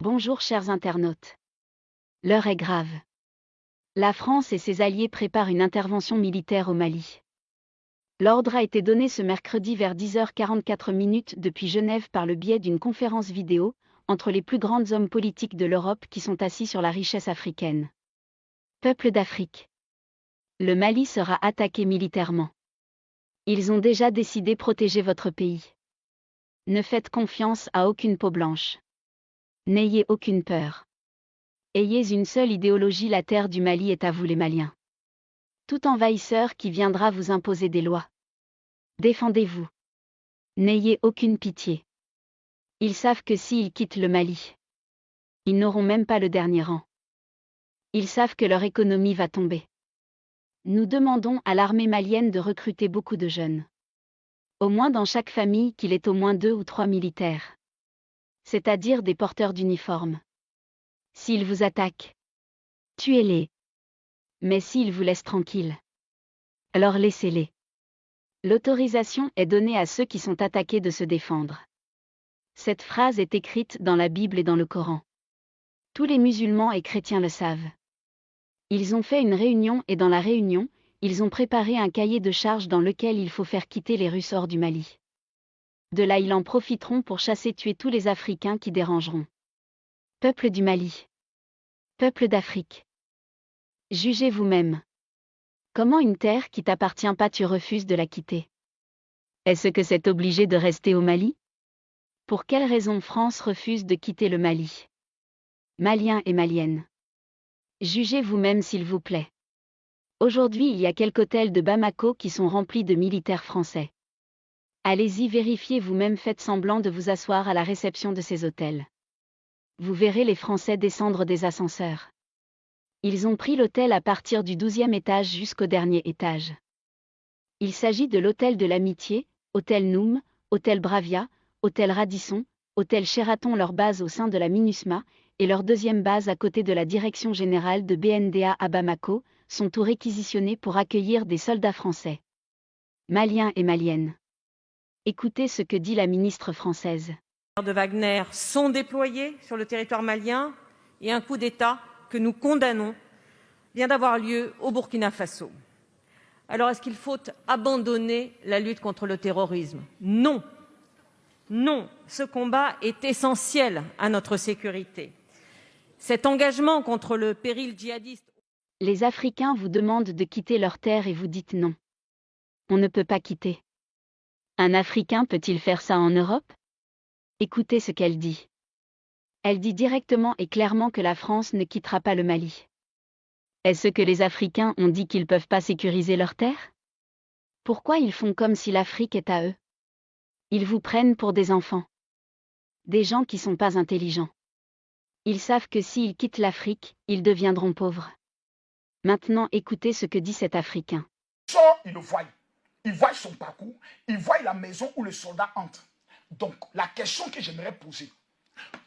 Bonjour chers internautes. L'heure est grave. La France et ses alliés préparent une intervention militaire au Mali. L'ordre a été donné ce mercredi vers 10h44 depuis Genève par le biais d'une conférence vidéo, entre les plus grands hommes politiques de l'Europe qui sont assis sur la richesse africaine. Peuple d'Afrique. Le Mali sera attaqué militairement. Ils ont déjà décidé protéger votre pays. Ne faites confiance à aucune peau blanche. N'ayez aucune peur. Ayez une seule idéologie, la terre du Mali est à vous les Maliens. Tout envahisseur qui viendra vous imposer des lois. Défendez-vous. N'ayez aucune pitié. Ils savent que s'ils quittent le Mali, ils n'auront même pas le dernier rang. Ils savent que leur économie va tomber. Nous demandons à l'armée malienne de recruter beaucoup de jeunes. Au moins dans chaque famille qu'il ait au moins 2 ou 3 militaires. C'est-à-dire des porteurs d'uniformes. S'ils vous attaquent, tuez-les. Mais s'ils vous laissent tranquilles, alors laissez-les. L'autorisation est donnée à ceux qui sont attaqués de se défendre. Cette phrase est écrite dans la Bible et dans le Coran. Tous les musulmans et chrétiens le savent. Ils ont fait une réunion et dans la réunion, ils ont préparé un cahier de charges dans lequel il faut faire quitter les Russes hors du Mali. De là ils en profiteront pour tuer tous les Africains qui dérangeront. Peuple du Mali. Peuple d'Afrique. Jugez vous-même. Comment une terre qui t'appartient pas tu refuses de la quitter? Est-ce que c'est obligé de rester au Mali? Pour quelle raison France refuse de quitter le Mali? Maliens et Maliennes. Jugez vous-même s'il vous plaît. Aujourd'hui il y a quelques hôtels de Bamako qui sont remplis de militaires français. Allez-y vérifiez vous-même, faites semblant de vous asseoir à la réception de ces hôtels. Vous verrez les Français descendre des ascenseurs. Ils ont pris l'hôtel à partir du 12e étage jusqu'au dernier étage. Il s'agit de l'hôtel de l'Amitié, hôtel Noum, hôtel Bravia, hôtel Radisson, hôtel Sheraton, leur base au sein de la MINUSMA, et leur deuxième base à côté de la direction générale de BNDA à Bamako, sont tout réquisitionnés pour accueillir des soldats français. Maliens et Maliennes. Écoutez ce que dit la ministre française. De Wagner sont déployés sur le territoire malien et un coup d'État que nous condamnons vient d'avoir lieu au Burkina Faso. Alors est-ce qu'il faut abandonner la lutte contre le terrorisme? Non. Non, ce combat est essentiel à notre sécurité. Cet engagement contre le péril djihadiste... Les Africains vous demandent de quitter leur terre et vous dites non. On ne peut pas quitter. Un Africain peut-il faire ça en Europe? Écoutez ce qu'elle dit. Elle dit directement et clairement que la France ne quittera pas le Mali. Est-ce que les Africains ont dit qu'ils ne peuvent pas sécuriser leur terre? Pourquoi ils font comme si l'Afrique est à eux? Ils vous prennent pour des enfants. Des gens qui sont pas intelligents. Ils savent que s'ils quittent l'Afrique, ils deviendront pauvres. Maintenant écoutez ce que dit cet Africain. Il le voit. Il voit son parcours, il voit la maison où le soldat entre. Donc, la question que j'aimerais poser,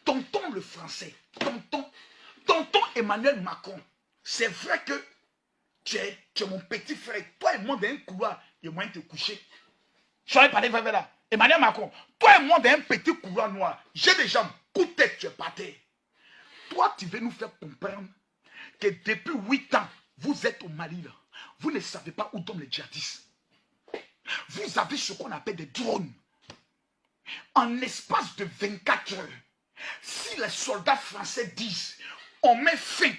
tonton le français, tonton Emmanuel Macron, c'est vrai que tu es mon petit frère, toi et moi dans un couloir, il y a moyen de te coucher. Je vais parler vrai là. Emmanuel Macron, toi et moi dans un petit couloir noir, j'ai des jambes, coup de tête, tu es par terre. Toi, tu veux nous faire comprendre que depuis 8 ans, vous êtes au Mali là. Vous ne savez pas où tombent les djihadistes. Vous avez ce qu'on appelle des drones. En espace de 24 heures, si les soldats français disent on met fin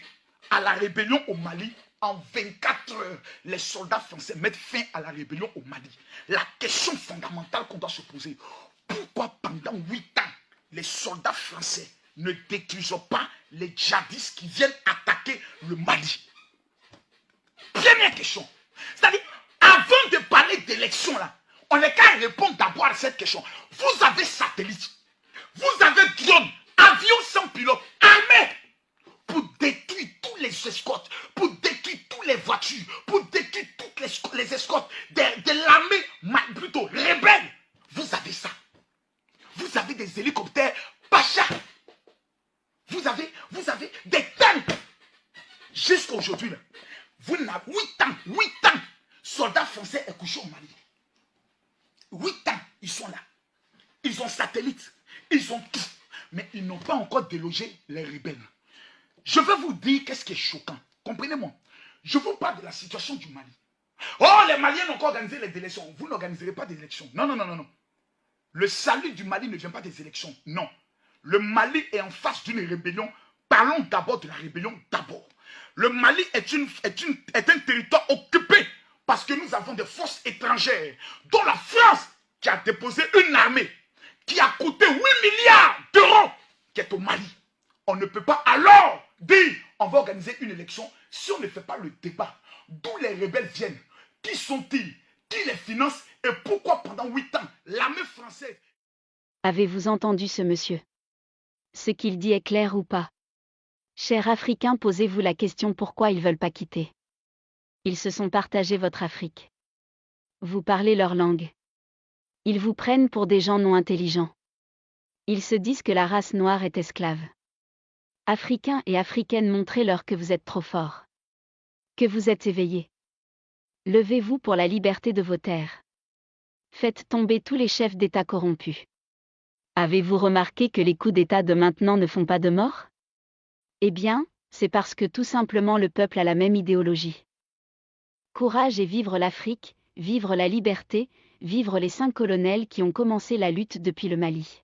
à la rébellion au Mali, en 24 heures, les soldats français mettent fin à la rébellion au Mali. La question fondamentale qu'on doit se poser, pourquoi pendant 8 ans, les soldats français ne détruisent pas les djihadistes qui viennent attaquer le Mali? Première question. C'est-à-dire, avant de parler d'élection là, on n'est qu'à répondre d'abord à cette question. Vous avez satellite, vous avez drone, avion sans pilote, armée, pour détruire tous les escortes, pour détruire toutes les voitures, pour détruire toutes les escortes de l'armée, plutôt rebelle. Vous avez ça. Vous avez des hélicoptères Pacha. Vous avez des tanks. Jusqu'à aujourd'hui, vous n'avez 8 ans, soldats français est couché au Mali. 8 ans, ils sont là. Ils ont satellite, ils ont tout. mais ils n'ont pas encore délogé les rebelles. Je vais vous dire qu'est-ce qui est choquant. Comprenez-moi. Je vous parle de la situation du Mali. Oh, les Maliens n'ont qu'à organiser les élections. Vous n'organiserez pas des élections. Non, non, non, non, non. Le salut du Mali ne vient pas des élections. Non. Le Mali est en face d'une rébellion. Parlons d'abord de la rébellion d'abord. Le Mali est un territoire occupé parce que nous avons des forces étrangères, dont la France qui a déposé une armée qui a coûté 8 milliards d'euros, qui est au Mali. On ne peut pas alors dire on va organiser une élection si on ne fait pas le débat. D'où les rebelles viennent. Qui sont-ils? Qui les finance? Et pourquoi pendant 8 ans, l'armée française... Avez-vous entendu ce monsieur? Ce qu'il dit est clair ou pas? Chers Africains, posez-vous la question pourquoi ils veulent pas quitter. Ils se sont partagés votre Afrique. Vous parlez leur langue. Ils vous prennent pour des gens non intelligents. Ils se disent que la race noire est esclave. Africains et Africaines, montrez-leur que vous êtes trop forts. Que vous êtes éveillés. Levez-vous pour la liberté de vos terres. Faites tomber tous les chefs d'État corrompus. Avez-vous remarqué que les coups d'État de maintenant ne font pas de morts? Eh bien, c'est parce que tout simplement le peuple a la même idéologie. Courage et vivre l'Afrique, vivre la liberté, vivre les 5 colonels qui ont commencé la lutte depuis le Mali.